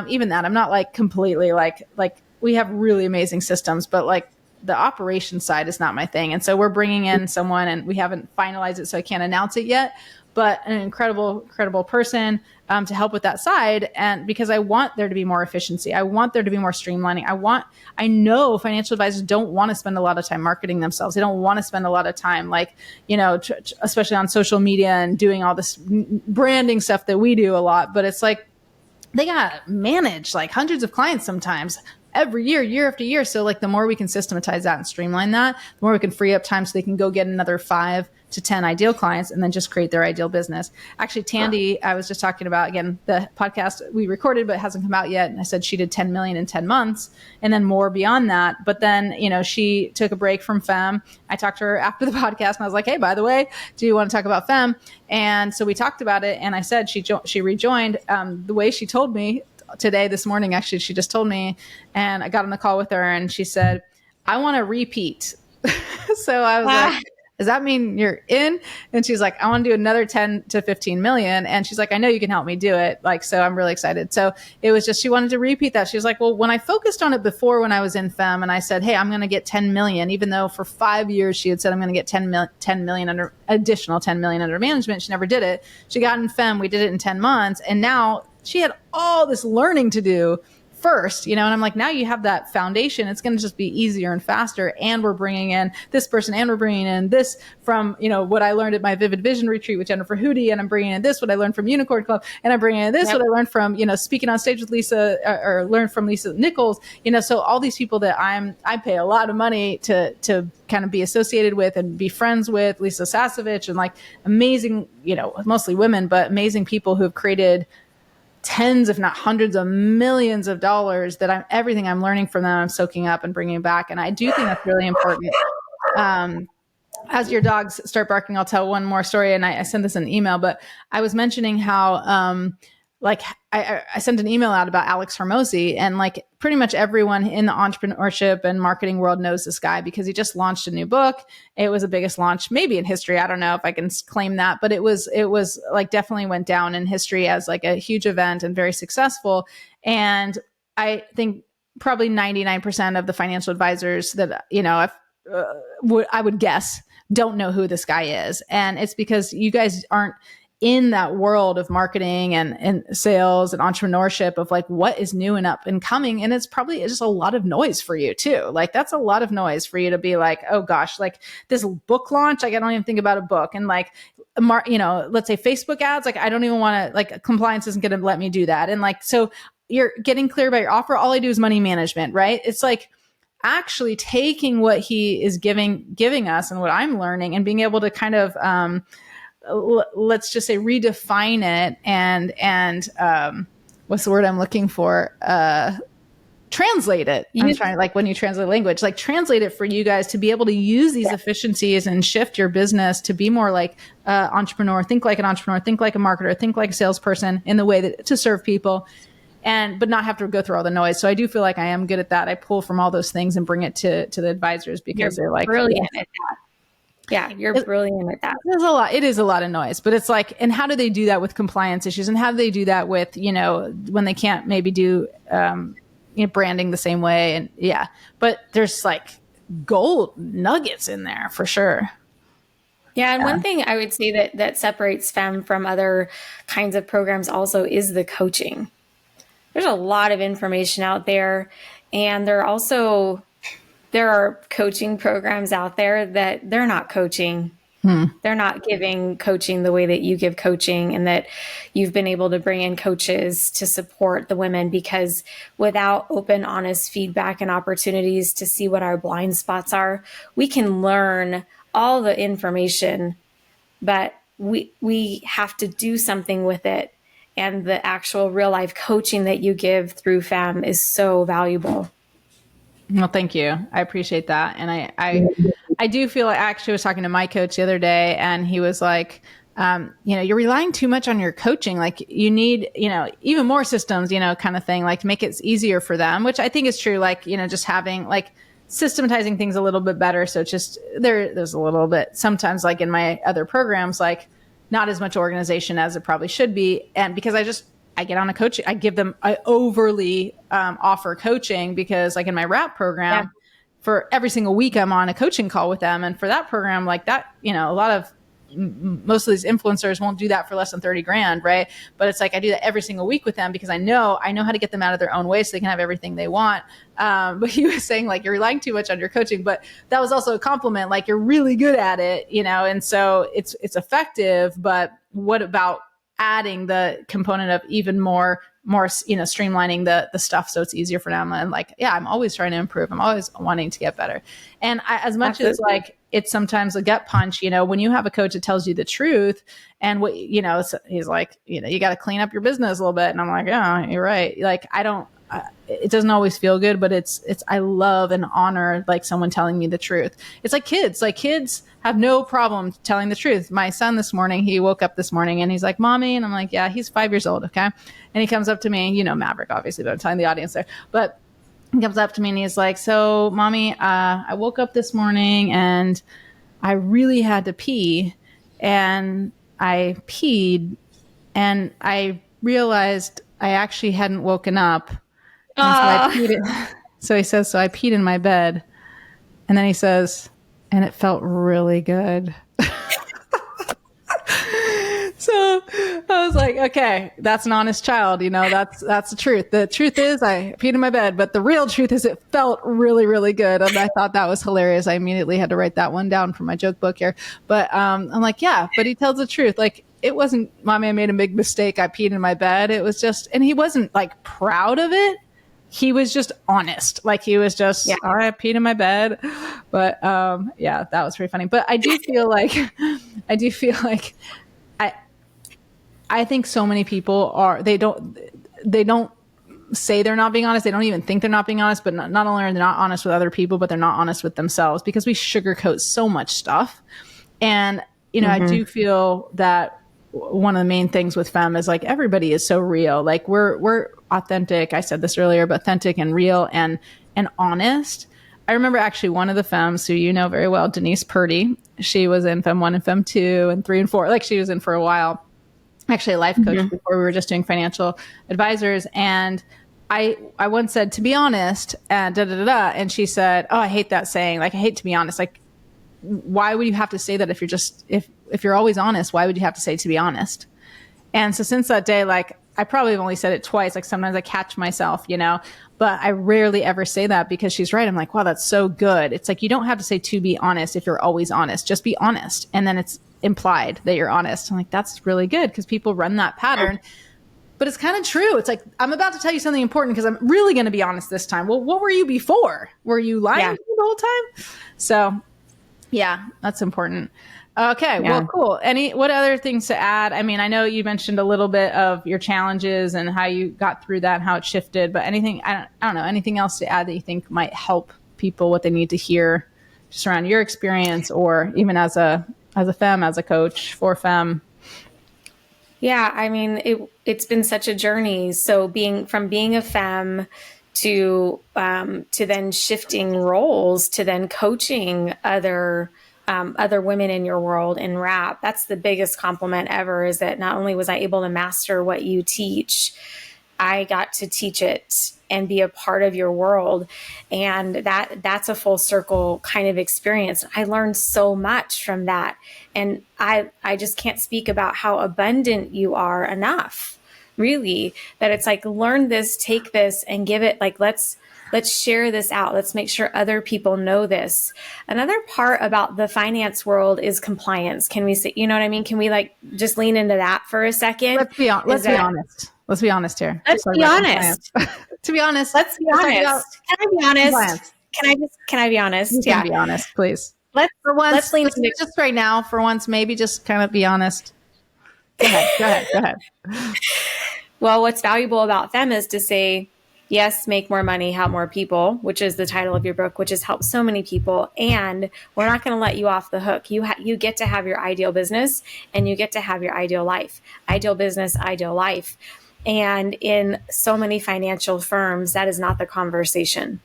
Speaker 3: even that, I'm not like completely like we have really amazing systems, but like the operations side is not my thing. And so we're bringing in someone, and we haven't finalized it, so I can't announce it yet, but an incredible person to help with that side. And because I want there to be more efficiency, I want there to be more streamlining. I know financial advisors don't want to spend a lot of time marketing themselves. They don't want to spend a lot of time, like, especially on social media and doing all this branding stuff that we do a lot, but it's like, they got to manage like hundreds of clients sometimes. every year, year after year. So like the more we can systematize that and streamline that, the more we can free up time so they can go get another 5 to 10 ideal clients and then just create their ideal business. Actually, Tandy, I was just talking about, again, the podcast we recorded, but it hasn't come out yet. And I said she did 10 million in 10 months and then more beyond that. But then, she took a break from FEMM. I talked to her after the podcast and I was like, hey, by the way, do you want to talk about FEMM? And so we talked about it. And I said, she rejoined. The way she told me today, this morning, actually, she just told me, and I got on the call with her and she said, I want to repeat. So I was like, does that mean you're in? And she's like, I want to do another 10 to 15 million. And she's like, I know you can help me do it. Like, so I'm really excited. So it was just, she wanted to repeat that. She was like, well, when I focused on it before when I was in FEMM and I said, hey, I'm going to get 10 million, even though for 5 years she had said, I'm going to get 10 million under additional 10 million under management. She never did it. She got in FEMM. We did it in 10 months. And now she had all this learning to do first, and I'm like, now you have that foundation. It's going to just be easier and faster. And we're bringing in this person and we're bringing in this from, what I learned at my Vivid Vision retreat with Jennifer Hootie. And I'm bringing in this, what I learned from Unicorn Club. And I'm bringing in this, what I learned from, speaking on stage with Lisa or learned from Lisa Nichols, so all these people that I pay a lot of money to kind of be associated with and be friends with, Lisa Sasevich, and like amazing, mostly women, but amazing people who have created tens, if not hundreds of millions of dollars that everything I'm learning from them, I'm soaking up and bringing back. And I do think that's really important. As your dogs start barking, I'll tell one more story. And I sent this in an email, but I was mentioning how, I sent an email out about Alex Hormozi, and like pretty much everyone in the entrepreneurship and marketing world knows this guy because he just launched a new book. It was the biggest launch maybe in history. I don't know if I can claim that, but it was like definitely went down in history as like a huge event and very successful. And I think probably 99% of the financial advisors that, I would guess don't know who this guy is. And it's because you guys aren't in that world of marketing and sales and entrepreneurship of like what is new and up and coming. And it's probably just a lot of noise for you too. Like that's a lot of noise for you to be like, oh gosh, like this book launch, like I don't even think about a book. And like, let's say Facebook ads, like I don't even want to, like compliance isn't going to let me do that. And like, so you're getting clear about your offer. All I do is money management, right? It's like actually taking what he is giving us and what I'm learning and being able to kind of, let's just say redefine it and what's the word I'm looking for? Translate it. I'm trying, like when you translate language, like translate it for you guys to be able to use these efficiencies and shift your business to be more like entrepreneur, think like an entrepreneur, think like a marketer, think like a salesperson in the way that to serve people but not have to go through all the noise. So I do feel like I am good at that. I pull from all those things and bring it to the advisors because they're like
Speaker 2: brilliant at that. Yeah, you're brilliant at that.
Speaker 3: There's a lot. It is a lot of noise, but it's like, and how do they do that with compliance issues? And how do they do that with, when they can't maybe do, branding the same way? And yeah, but there's like gold nuggets in there for sure.
Speaker 2: Yeah. And one thing I would say that separates FEMM from other kinds of programs also is the coaching. There's a lot of information out there, and there are coaching programs out there that they're not coaching. They're not giving coaching the way that you give coaching, and that you've been able to bring in coaches to support the women, because without open, honest feedback and opportunities to see what our blind spots are, we can learn all the information, but we have to do something with it. And the actual real life coaching that you give through FEMM is so valuable.
Speaker 3: Well, thank you. I appreciate that. And I do feel like I actually was talking to my coach the other day, and he was like, you're relying too much on your coaching. Like you need, even more systems, kind of thing, like to make it easier for them, which I think is true. Like, just having like systematizing things a little bit better. So it's just there's a little bit sometimes like in my other programs, like not as much organization as it probably should be. And because I get on a coach, I overly offer coaching, because like in my RAP program, for every single week I'm on a coaching call with them. And for that program like that, most of these influencers won't do that for less than 30 grand. Right. But it's like, I do that every single week with them because I know how to get them out of their own way so they can have everything they want. But he was saying like, you're relying too much on your coaching, but that was also a compliment. Like you're really good at it, and so it's effective, but what about adding the component of even more more, streamlining the stuff so it's easier for them. And like, yeah, I'm always trying to improve. I'm always wanting to get better. And as much Absolutely. As like, it's sometimes a gut punch, when you have a coach that tells you the truth and what, he's like, you got to clean up your business a little bit. And I'm like, yeah, you're right. Like, it doesn't always feel good, but I love and honor like someone telling me the truth. It's like kids have no problem telling the truth. My son this morning, he woke up this morning and he's like, Mommy. And I'm like, yeah, he's 5 years old. Okay. And he comes up to me, Maverick, obviously, but I'm telling the audience there, but he comes up to me and he's like, so Mommy, I woke up this morning and I really had to pee, and I peed and I realized I actually hadn't woken up. So I peed so he says, so I peed in my bed. And then he says, and it felt really good. So I was like, okay, that's an honest child. That's the truth. The truth is I peed in my bed, but the real truth is it felt really, really good. And I thought that was hilarious. I immediately had to write that one down for my joke book here. But I'm like, yeah, but he tells the truth. Like, it wasn't, Mommy, I made a big mistake. I peed in my bed. It was just, and he wasn't like proud of it. He was just honest. Like, he was just, yeah. All right, I peed in my bed. But yeah, that was pretty funny. But I do feel like I think so many people they don't say they're not being honest. They don't even think they're not being honest, but not only are they not honest with other people, but they're not honest with themselves, because we sugarcoat so much stuff. And, I do feel that one of the main things with FEMM is like, everybody is so real. Like, we're authentic. I said this earlier, but authentic and real and honest. I remember actually one of the FEMMs who you know very well, Denise Purdy. She was in FEMM 1 and FEMM 2 and 3 and 4. Like, she was in for a while. Actually a life coach before we were just doing financial advisors. And I once said, to be honest, and and she said, oh, I hate that saying. Like, I hate to be honest. Like, why would you have to say that if you're always honest? Why would you have to say to be honest? And so since that day, like, I probably have only said it twice. Like, sometimes I catch myself, but I rarely ever say that, because she's right. I'm like, wow, that's so good. It's like, you don't have to say to be honest if you're always honest. Just be honest. And then it's implied that you're honest. I'm like, that's really good, because people run that pattern. But it's kind of true. It's like, I'm about to tell you something important because I'm really going to be honest this time. Well, what were you before? Were you lying to me the whole time? So yeah, that's important. Okay. Yeah. Well, cool. What other things to add? I mean, I know you mentioned a little bit of your challenges and how you got through that and how it shifted, but anything, I don't know, anything else to add that you think might help people, what they need to hear just around your experience, or even as a FEMM, as a coach for FEMM?
Speaker 2: Yeah, I mean, it's been such a journey. So being a FEMM to then shifting roles to then coaching other women in your world in rap, that's the biggest compliment ever, is that not only was I able to master what you teach, I got to teach it and be a part of your world. And that's a full circle kind of experience. I learned so much from that. And I just can't speak about how abundant you are enough, really, that it's like, learn this, take this, and give it, like, let's share this out. Let's make sure other people know this. Another part about the finance world is compliance. Can we say, you know what I mean? Can we like just lean into that for a second?
Speaker 3: Let's be honest. Let's be honest here.
Speaker 2: Let's be honest.
Speaker 3: To be honest.
Speaker 2: Let's be honest. Can I be honest? Can I be honest?
Speaker 3: You can be honest, please. Let's lean into just right now, for once, maybe just kind of be honest. Go ahead.
Speaker 2: Well, what's valuable about FEMM is to say, yes, make more money, help more people, which is the title of your book, which has helped so many people. And we're not going to let you off the hook. You get to have your ideal business, and you get to have your ideal life. Ideal business, ideal life. And in so many financial firms, that is not the conversation.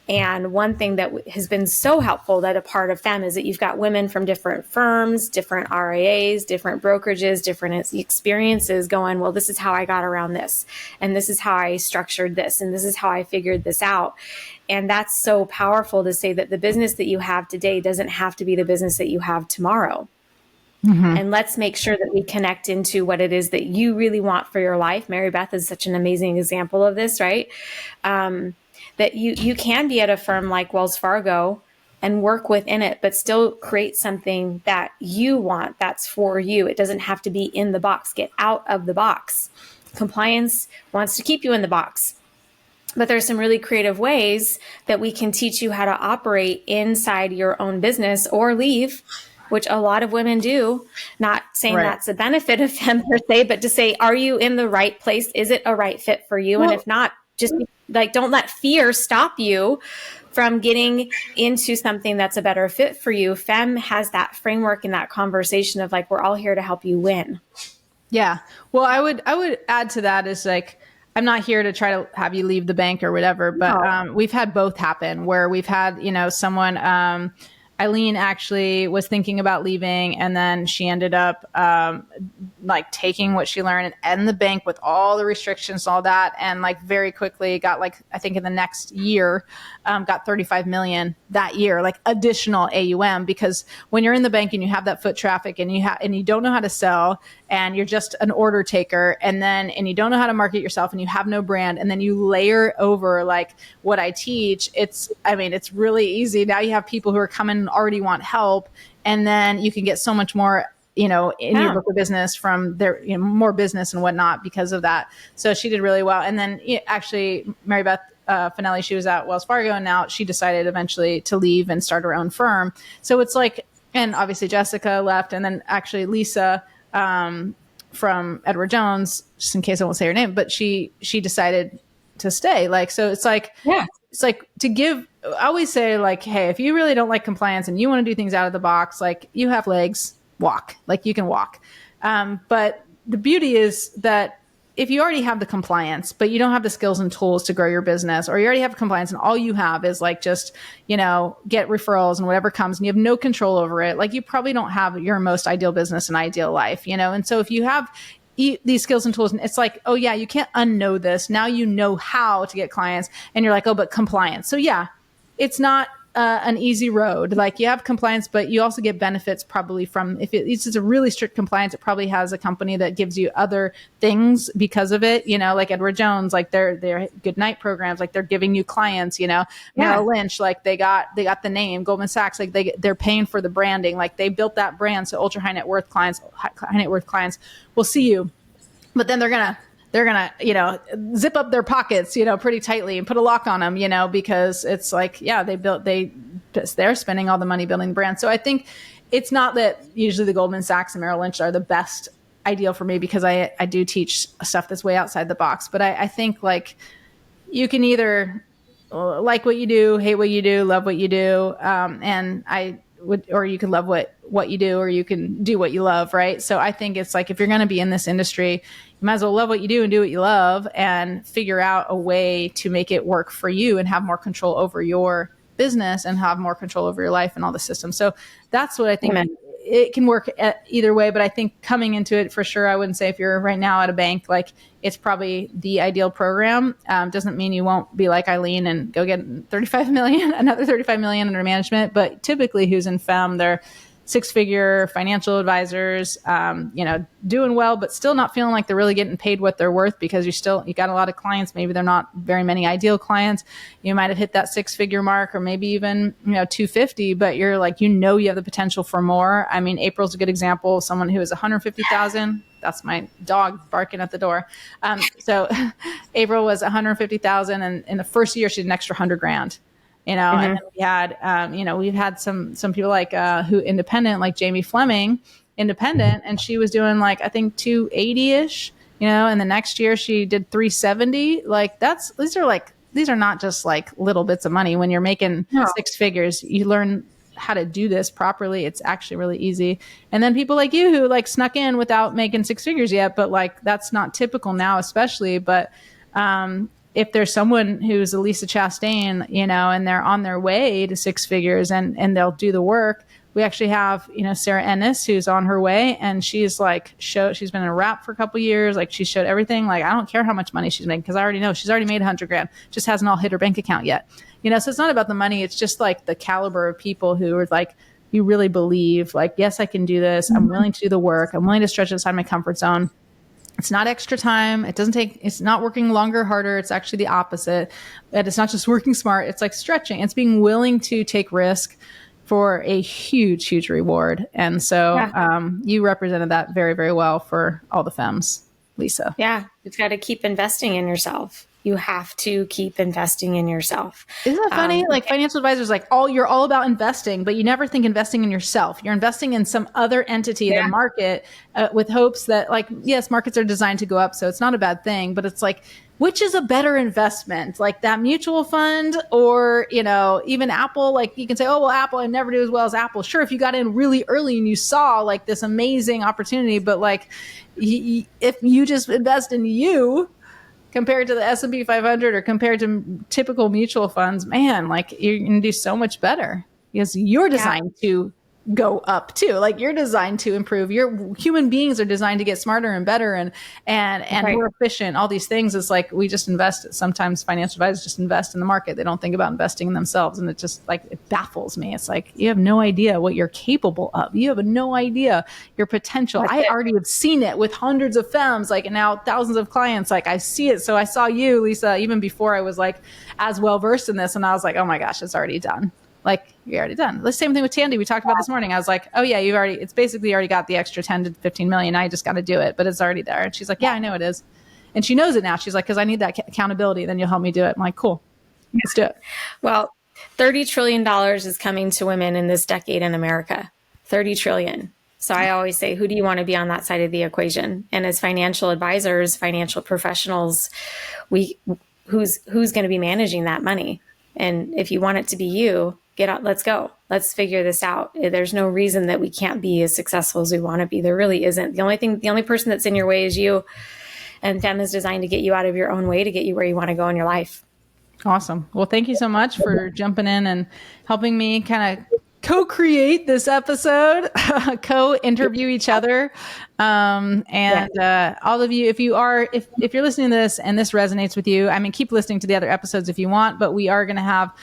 Speaker 2: And one thing that has been so helpful, that a part of FEMM, is that you've got women from different firms, different RIAs, different brokerages, different experiences going, well, this is how I got around this, and this is how I structured this, and this is how I figured this out. And that's so powerful to say that the business that you have today doesn't have to be the business that you have tomorrow. Mm-hmm. And let's make sure that we connect into what it is that you really want for your life. Mary Beth is such an amazing example of this, right? That you can be at a firm like Wells Fargo and work within it, but still create something that you want, that's for you. It doesn't have to be in the box. Get out of the box Compliance wants to keep you in the box. But there's some really creative ways that we can teach you how to operate inside your own business or leave, which a lot of women do. Not saying that's a benefit of FEMM per se, but to say, are you in the right place? Is it a right fit for you? And if not, just like, don't let fear stop you from getting into something that's a better fit for you. FEMM has that framework and that conversation of like, we're all here to help you win.
Speaker 3: Yeah. Well, I would add to that is like, I'm not here to try to have you leave the bank or whatever, but we've had both happen where we've had, someone, Eileen actually was thinking about leaving, and then she ended up like taking what she learned and the bank with all the restrictions, all that, and like very quickly got like, I think in the next year, got 35 million that year, like additional AUM, because when you're in the bank and you have that foot traffic and you don't know how to sell and you're just an order taker, and you don't know how to market yourself and you have no brand, and then you layer over like what I teach, it's really easy. Now you have people who are coming and already want help, and then you can get so much more in your book of business from their, more business and whatnot because of that. So she did really well. And then actually Mary Beth Finelli, she was at Wells Fargo, and now she decided eventually to leave and start her own firm. So it's like, and obviously Jessica left, and then actually Lisa from Edward Jones, just in case I won't say her name, but she decided to stay. Like, so it's like, it's like to give, I always say like, hey, if you really don't like compliance and you want to do things out of the box, like you have legs, walk, like you can walk. But the beauty is that if you already have the compliance, but you don't have the skills and tools to grow your business, or you already have compliance and all you have is like just, get referrals and whatever comes and you have no control over it, like you probably don't have your most ideal business and ideal life, And so if you have these skills and tools, and it's like, oh yeah, you can't unknow this. Now you know how to get clients, and you're like, oh, but compliance. So yeah, it's not an easy road. Like you have compliance, but you also get benefits probably from, if it's just a really strict compliance, it probably has a company that gives you other things because of it, like Edward Jones, like their good night programs, like they're giving you clients, Merrill Lynch, like they got the name, Goldman Sachs, like they're paying for the branding, like they built that brand. So ultra high net worth clients will see you, but then they're going to, zip up their pockets, pretty tightly and put a lock on them, because it's like, yeah, they're spending all the money building the brand. So I think it's not that usually the Goldman Sachs and Merrill Lynch are the best ideal for me, because I do teach stuff that's way outside the box. But I think like you can either like what you do, hate what you do, love what you do. Or you can love what you do, or you can do what you love. Right. So I think it's like, if you're going to be in this industry, you might as well love what you do and do what you love, and figure out a way to make it work for you and have more control over your business and have more control over your life and all the systems. So that's what I think. Amen. It can work either way, but I think coming into it for sure, I wouldn't say if you're right now at a bank, like it's probably the ideal program. Doesn't mean you won't be like Eileen and go get another 35 million under management. But typically who's in FEMM, they're six-figure financial advisors, doing well, but still not feeling like they're really getting paid what they're worth, because you got a lot of clients. Maybe they're not very many ideal clients. You might have hit that six-figure mark, or maybe even, 250, but you're like, you have the potential for more. I mean, April's a good example of someone who is 150,000. That's my dog barking at the door. So April was 150,000, and in the first year she did an extra $100,000. And then we had, we've had some people like who independent, like Jamie Fleming, independent, and she was doing like, I think 280-ish, and the next year she did 370. Like these are not just like little bits of money. When you're making six figures, you learn how to do this properly. It's actually really easy. And then people like you who like snuck in without making six figures yet, but like that's not typical now, especially. But if there's someone who's a Lisa Chastain, and they're on their way to six figures and they'll do the work. We actually have, Sarah Ennis, who's on her way, and she's like, she's been in a rap for a couple years. Like she showed everything. Like, I don't care how much money she's making, because I already know she's already made $100,000, just hasn't all hit her bank account yet. So it's not about the money. It's just like the caliber of people who are like, you really believe like, yes, I can do this. I'm willing to do the work. I'm willing to stretch outside my comfort zone. It's not extra time. It's not working longer, harder. It's actually the opposite. And it's not just working smart. It's like stretching. It's being willing to take risk for a huge, huge reward. And so you represented that very, very well for all the FEMMs. Lisa.
Speaker 2: Yeah. You've got to keep investing in yourself. You have to keep investing in yourself.
Speaker 3: Isn't that funny? Like financial advisors, like you're all about investing, but you never think investing in yourself. You're investing in some other entity, the market, with hopes that, like, yes, markets are designed to go up, so it's not a bad thing, but it's like, which is a better investment, like that mutual fund or, even Apple? Like you can say, oh, well, Apple, I never do as well as Apple. Sure, if you got in really early and you saw like this amazing opportunity, but like if you just invest in you, compared to the S&P 500 or compared to typical mutual funds, man, like you're going to do so much better because you're designed to go up too. Like you're designed to improve. Your human beings are designed to get smarter and better and more efficient. All these things is like, we just invest. Sometimes financial advisors just invest in the market. They don't think about investing in themselves. And it just like, it baffles me. It's like, you have no idea what you're capable of. You have no idea your potential. I already have seen it with hundreds of FEMMs, like, and now thousands of clients. Like I see it. So I saw you, Lisa, even before I was like as well versed in this. And I was like, oh my gosh, it's already done. Like you're already done. The same thing with Tandy we talked about this morning. I was like, oh yeah, it's basically already got the extra 10 to 15 million. I just got to do it, but it's already there. And she's like, yeah, I know it is. And she knows it now. She's like, cause I need that accountability. Then you'll help me do it. I'm like, cool, let's do it.
Speaker 2: Well, $30 trillion is coming to women in this decade in America, 30 trillion. So I always say, who do you want to be on that side of the equation? And as financial advisors, financial professionals, who's going to be managing that money? And if you want it to be you, get out, let's go. Let's figure this out. There's no reason that we can't be as successful as we want to be. There really isn't. The only person that's in your way is you. And FEMM is designed to get you out of your own way to get you where you want to go in your life.
Speaker 3: Awesome. Well, thank you so much for jumping in and helping me kind of co-create this episode, co-interview each other. All of you, if you're listening to this and this resonates with you, I mean, keep listening to the other episodes if you want, but we are going to have,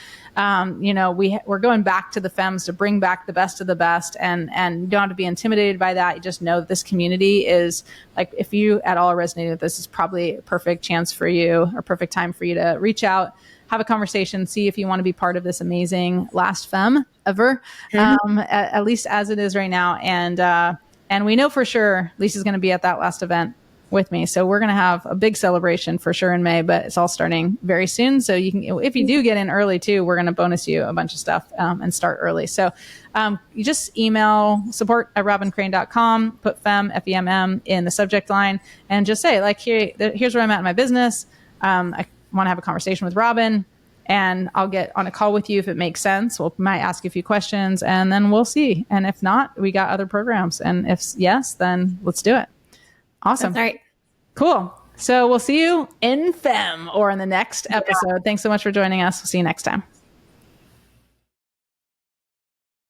Speaker 3: we're going back to the FEMMs to bring back the best of the best, and you don't have to be intimidated by that. You just know that this community is like, if you at all resonated with this, is probably a perfect chance for you, or perfect time for you to reach out, have a conversation, see if you want to be part of this amazing last FEMM ever, at least as it is right now. And we know for sure Lisa's going to be at that last event with me. So we're going to have a big celebration for sure in May, but it's all starting very soon. So you can, if you do get in early too, we're going to bonus you a bunch of stuff and start early. So you just email support@robincrane.com, put FEMM, FEMM in the subject line, and just say like, here's where I'm at in my business. I want to have a conversation with Robin, and I'll get on a call with you if it makes sense. We'll might ask you a few questions, and then we'll see. And if not, we got other programs. And if yes, then let's do it. Awesome.
Speaker 2: That's right.
Speaker 3: Cool. So we'll see you in FEMM or in the next episode. Thanks so much for joining us. We'll see you next time.